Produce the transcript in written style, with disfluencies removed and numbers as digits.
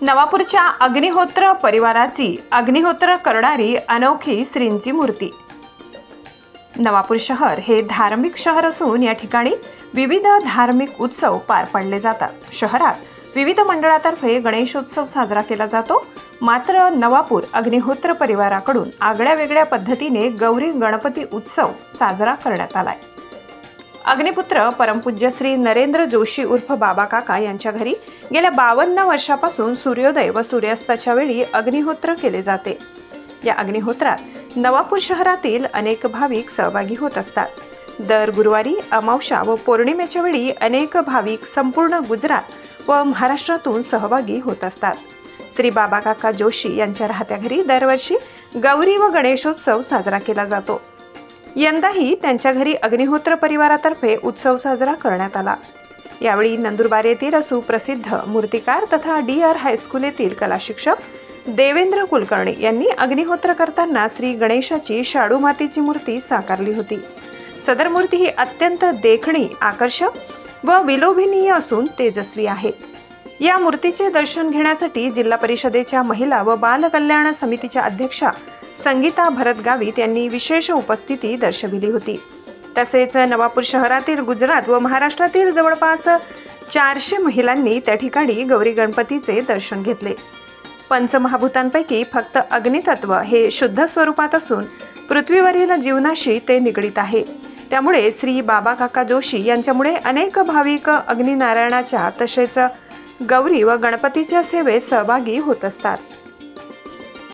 नवापूरच्या अग्निहोत्र परिवाराची अग्निहोत्र करणारी अनोखी श्रींची मूर्ती। नवापूर शहर हे धार्मिक शहर असून या ठिकाणी विविध धार्मिक उत्सव पार पडले जातात। शहरात विविध मंडळातर्फे गणेशोत्सव साजरा केला जातो। मात्र नवापूर अग्निहोत्र परिवाराकडून आगळ्या वेगळ्या पद्धतीने गौरी गणपती उत्सव साजरा करण्यात आलाय। अग्निपुत्र परमपूज्य श्री नरेंद्र जोशी उर्फ बाबा काका यांच्या घरी गेल्या 52 वर्षापासून सूर्योदय व सूर्यास्ताच्या वेळी अग्निहोत्र केले जाते। या अग्निहोत्रात नवापूर शहरातील अनेक भाविक सहभागी होत असतात। दर गुरुवारी अमावस्या व पौर्णिमेच्या वेळी अनेक भाविक संपूर्ण गुजरात व महाराष्ट्रातून सहभागी होत असतात। श्री बाबा काका जोशी यांच्या राहत्या घरी दरवर्षी गौरी व गणेशोत्सव साजरा केला जातो। यंदाही त्यांच्या घरी अग्निहोत्र परिवारातर्फे उत्सव साजरा करण्यात आला। यावेळी नंदुरबार येथील सुप्रसिद्ध मूर्तिकार तथा डी.आर. हायस्कूल येथील कला शिक्षक देवेंद्र कुलकर्णी यांनी अग्निहोत्र करताना श्री गणेशाची शाडू मातीची मूर्ती साकारली होती। सदर मूर्ती ही अत्यंत देखणी, आकर्षक व विलोभनीय असून तेजस्वी आहे। या मूर्तीचे दर्शन घेण्यासाठी जिल्हा परिषदेच्या महिला व बाल कल्याण समितीच्या अध्यक्षा संगीता भरत गावित यांनी विशेष उपस्थिती दर्शविली होती। तसेच नवापूर शहरातील गुजरात व महाराष्ट्रातील जवळपास 400 महिलांनी त्या ठिकाणी गौरी गणपतीचे दर्शन घेतले। पंचमहाभूतांपैकी फक्त अग्नितत्व हे शुद्ध स्वरूपात असून पृथ्वीवरील जीवनाशी ते निगडित आहे। त्यामुळे श्री बाबा काका जोशी यांच्यामुळे अनेक भाविक अग्निनारायणाच्या तसेच गौरी व गणपतीच्या सेवेत सहभागी होत असतात।